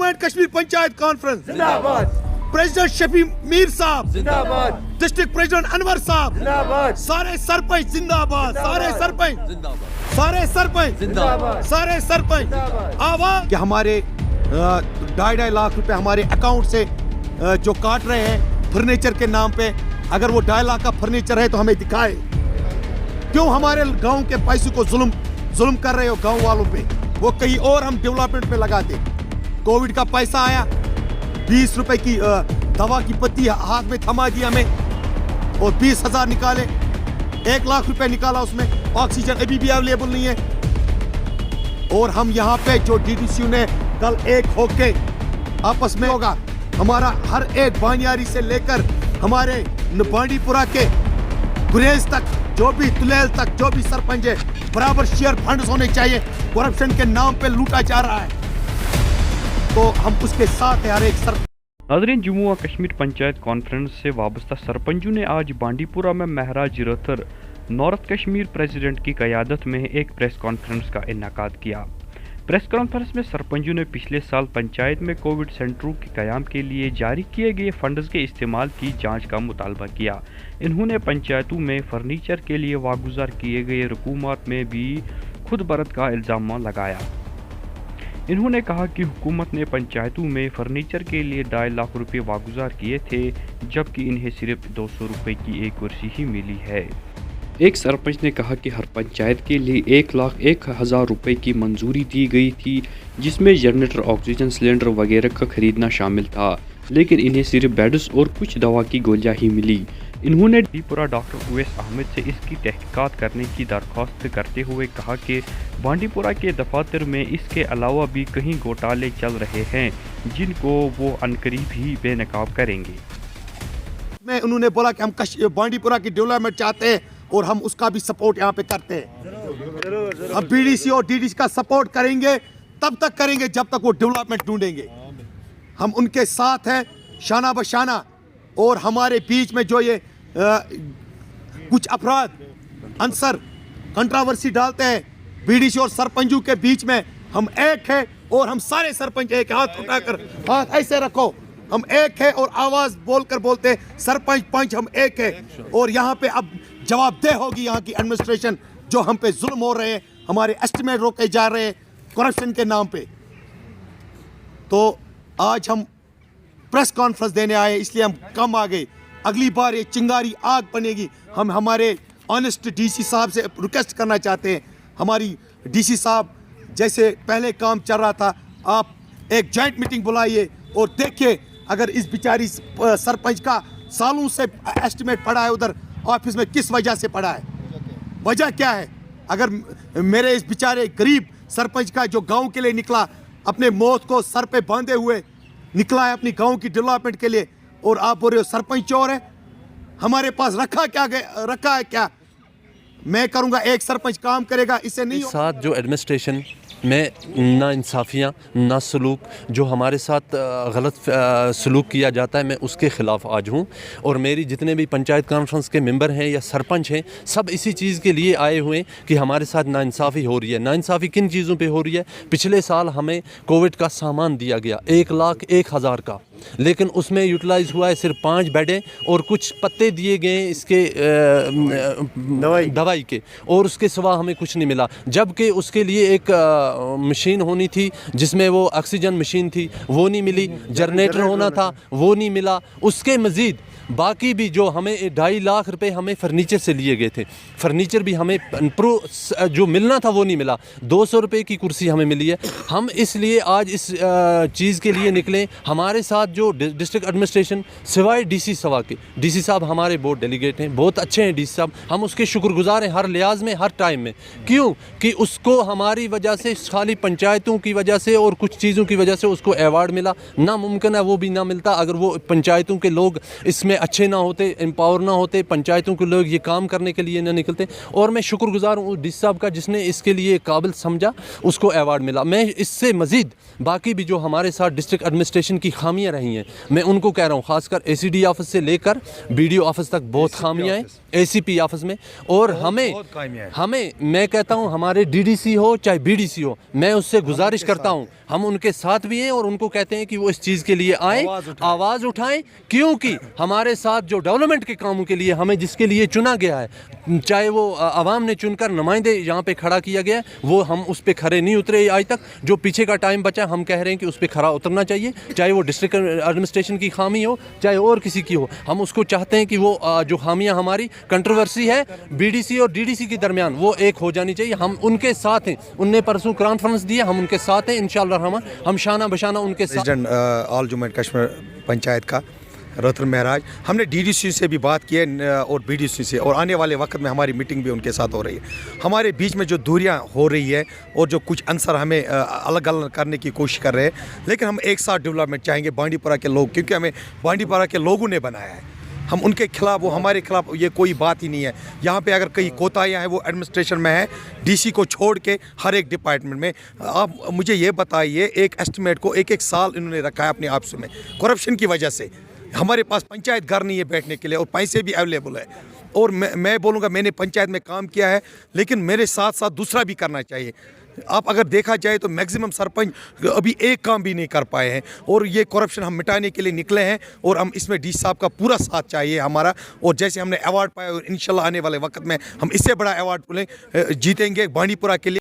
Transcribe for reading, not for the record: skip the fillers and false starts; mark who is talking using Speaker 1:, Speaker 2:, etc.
Speaker 1: Jammu and Kashmir panchayat conference
Speaker 2: जिंदाबाद,
Speaker 1: president Shafi Mir साहब
Speaker 2: जिंदाबाद,
Speaker 1: डिस्ट्रिक्ट प्रेसिडेंट अनवर साहब
Speaker 2: जिंदाबाद,
Speaker 1: सारे सरपंच जिंदाबाद, सारे सरपंच सारे सरपंच
Speaker 2: जिंदाबाद,
Speaker 1: सारे सरपंच आवाज कि हमारे 2.5 लाख रुपए हमारे अकाउंट से जो काट रहे हैं फर्नीचर के नाम पे, अगर वो 2.5 लाख का फर्नीचर है तो हमें दिखाए। क्यों हमारे गांव के पैसों को जुल्म कर रहे हो गांव वालों पे? वो कहीं और हम डेवलपमेंट पे लगाते। कोविड का पैसा आया, 20 रुपए की दवा की पत्ती हाथ में थमा दी हमें और 20,000 निकाले, 1 लाख रुपए निकाला, उसमें ऑक्सीजन अभी भी अवेलेबल नहीं है। और हम यहाँ पे जो DDCU ने कल एक होके आपस में होगा, हमारा हर एक बानियारी से लेकर हमारे बांडीपुरा के गुरेज तक, जो भी तुलेल तक, जो भी सरपंच है, बराबर शेयर फंड्स होने चाहिए। करप्शन के नाम पे लूटा जा रहा है, तो हम उसके साथ है हर एक
Speaker 3: नाज़रीन, जम्मू और कश्मीर पंचायत कॉन्फ्रेंस से वाबस्ता सरपंचों ने आज बांडीपुरा में महराज रथर नॉर्थ कश्मीर प्रेसिडेंट की क़यादत में एक प्रेस कॉन्फ्रेंस का इनेकाद किया। प्रेस कॉन्फ्रेंस में सरपंचों ने पिछले साल पंचायत में कोविड सेंटरों के क़याम के लिए जारी किए गए फंड्स के इस्तेमाल की जांच का मुतालबा किया। इन्होंने पंचायतों में फर्नीचर के लिए वागुजार किए गए रकूमत में भी खुद बरत का इल्ज़ाम लगाया। इन्होंने कहा कि हुकूमत ने पंचायतों में फर्नीचर के लिए 2.5 लाख रुपये वागुजार किए थे, जबकि इन्हें सिर्फ 200 रुपये की एक कुर्सी ही मिली है। एक सरपंच ने कहा कि हर पंचायत के लिए 1,01,000 रुपये की मंजूरी दी गई थी, जिसमें जनरेटर, ऑक्सीजन सिलेंडर वगैरह का खरीदना शामिल था, लेकिन इन्हें सिर्फ बेड्स और कुछ दवा की गोलियां ही मिली। इन्होंने बांडीपुरा डॉक्टर उवैस अहमद से इसकी तहकीकात करने की दरख्वास्त करते हुए कहा कि बांडीपुरा के दफातर में इसके अलावा भी कहीं घोटाले चल रहे हैं, जिनको वो अनकरीब ही बेनकाब करेंगे।
Speaker 1: में उन्होंने बोला कि हम बांडीपुरा की डेवलपमेंट चाहते हैं और हम उसका भी सपोर्ट यहाँ पे करते हैं। हम BDC और DDC का सपोर्ट करेंगे, तब तक करेंगे जब तक वो डेवलपमेंट ढूंढेंगे। हम उनके साथ हैं शाना बशाना। और हमारे बीच में जो ये कुछ अपराध अंसर कंट्रावर्सी डालते हैं BDC और सरपंचों के बीच में, हम एक है और हम सारे सरपंच एक, हाथ उठाकर हाथ ऐसे रखो, हम एक है और आवाज बोलकर बोलते हैं सरपंच पंच हम एक है। और यहाँ पे अब जवाबदेह होगी यहाँ की एडमिनिस्ट्रेशन, जो हम पे जुल्म हो रहे हैं, हमारे एस्टिमेट रोके जा रहे हैं करप्शन के नाम पे। तो आज हम प्रेस कॉन्फ्रेंस देने आए, इसलिए हम कम आ गए। अगली बार ये चिंगारी आग बनेगी। हम हमारे ऑनेस्ट DC साहब से रिक्वेस्ट करना चाहते हैं, हमारी DC साहब जैसे पहले काम चल रहा था, आप एक जॉइंट मीटिंग बुलाइए और देखिए अगर इस बिचारी सरपंच का सालों से एस्टिमेट पड़ा है उधर ऑफिस में, किस वजह से पड़ा है, वजह क्या है। अगर मेरे इस बेचारे गरीब सरपंच का जो गांव के लिए निकला, अपने मौत को सर पे बांधे हुए निकला है अपनी गांव की डेवलपमेंट के लिए, और आप बोल रहे हो सरपंच चोर है। हमारे पास रखा है क्या? मैं करूंगा, एक सरपंच काम करेगा, इससे नहीं हो।
Speaker 4: साथ जो एडमिनिस्ट्रेशन में नाइंसाफ़ियाँ, नासलूक, जो हमारे साथ गलत सलूक किया जाता है, मैं उसके ख़िलाफ़ आज हूँ। और मेरी जितने भी पंचायत कॉन्फ्रेंस के मेंबर हैं या सरपंच हैं, सब इसी चीज़ के लिए आए हुए हैं कि हमारे साथ नाइंसाफ़ी हो रही है। नाइंसाफ़ी किन चीज़ों पे हो रही है? पिछले साल हमें कोविड का सामान दिया गया 1,01,000 का, लेकिन उसमें यूटिलाइज़ हुआ है सिर्फ 5 बेडें और कुछ पत्ते दिए गए इसके दवाई के, और उसके सिवा हमें कुछ नहीं मिला। जबकि उसके लिए एक मशीन होनी थी, जिसमें वो ऑक्सीजन मशीन थी, वो नहीं मिली। जनरेटर होना था, वो नहीं मिला। उसके मज़ीद बाकी भी जो हमें 2.5 लाख रुपए हमें फर्नीचर से लिए गए थे, फर्नीचर भी हमें जो मिलना था वो नहीं मिला। 200 रुपये की कुर्सी हमें मिली है। हम इसलिए आज इस चीज़ के लिए निकले। हमारे साथ जो डिस्ट्रिक्ट एडमिनिस्ट्रेशन सिवाय DC सवा के, DC साहब हमारे बोर्ड डेलीगेट हैं, बहुत अच्छे हैं DC साहब, हम उसके शुक्रगुजार हैं हर लिहाज में, हर टाइम में। क्यों कि उसको हमारी वजह से, खाली पंचायतों की वजह से और कुछ चीज़ों की वजह से उसको अवार्ड मिला। नामुमकिन है वो भी ना मिलता अगर वो पंचायतों के लोग इसमें अच्छे ना होते, एम्पावर ना होते, पंचायतों के लोग ये काम करने के लिए ना निकलते। और मैं शुक्रगुजार हूँ डी साहब का, जिसने इसके लिए काबिल समझा, उसको अवार्ड मिला। मैं इससे मज़ीद बाकी भी जो हमारे साथ डिस्ट्रिक्ट एडमिनिस्ट्रेशन की खामियां रही हैं, मैं उनको कह रहा हूँ, ख़ासकर ACD ऑफिस से लेकर BDO ऑफिस तक बहुत खामियां हैं, ACP ऑफिस में। और हमें मैं कहता हूँ, हमारे DDC हो चाहे BDC हो, मैं उससे गुजारिश करता हूँ, हम उनके साथ भी हैं और उनको कहते हैं कि वो इस चीज़ के लिए आएँ, आवाज़ उठाएं, क्योंकि हमारे साथ जो डेवलपमेंट के कामों के लिए हमें जिसके लिए चुना गया है, चाहे वो आवाम ने चुनकर नुमाइंदे यहाँ पे खड़ा किया गया है, वो हम उस पर खड़े नहीं उतरे आज तक। जो पीछे का टाइम बचा, हम कह रहे हैं कि उस पर खड़ा उतरना चाहिए, चाहे वो डिस्ट्रिक्ट एडमिनिस्ट्रेशन की खामी हो चाहे और किसी की हो। हम उसको चाहते हैं कि वो जो खामियां हमारी कंट्रोवर्सी है BDC और DDC के दरमियान, वो एक हो जानी चाहिए। हम उनके साथ हैं, उनने परसों कॉन्फ्रेंस दिया, हम उनके साथ हैं इंशाअल्लाह रहमान, हम शाना बशाना उनके साथ।
Speaker 1: President all Jammu and Kashmir panchayat का रतन महराज, हमने DDC से भी बात की है और BDC से, और आने वाले वक्त में हमारी मीटिंग भी उनके साथ हो रही है। हमारे बीच में जो दूरियां हो रही है और जो कुछ आंसर हमें अलग अलग करने की कोशिश कर रहे हैं, लेकिन हम एक साथ डेवलपमेंट चाहेंगे बांडीपुरा के लोग, क्योंकि हमें बांडीपुरा के लोगों ने बनाया है। हम उनके खिलाफ, वो हमारे खिलाफ, ये कोई बात ही नहीं है। यहाँ पे अगर कई कोताहियाँ हैं वो एडमिनिस्ट्रेशन में है, DC को छोड़ के हर एक डिपार्टमेंट में। आप मुझे ये बताइए, एक एस्टिमेट को एक साल इन्होंने रखा है अपने ऑफिस में करप्शन की वजह से। हमारे पास पंचायत घर नहीं है बैठने के लिए, और पैसे भी अवेलेबल है। और मैं बोलूँगा, मैंने पंचायत में काम किया है, लेकिन मेरे साथ साथ दूसरा भी करना चाहिए। आप अगर देखा जाए तो मैक्सिमम सरपंच अभी एक काम भी नहीं कर पाए हैं, और ये करप्शन हम मिटाने के लिए निकले हैं, और हम इसमें DC साहब का पूरा साथ चाहिए हमारा। और जैसे हमने अवार्ड पाया, और इंशाल्लाह आने वाले वक्त में हम इससे बड़ा अवार्ड जीतेंगे बांडीपुरा के लिए।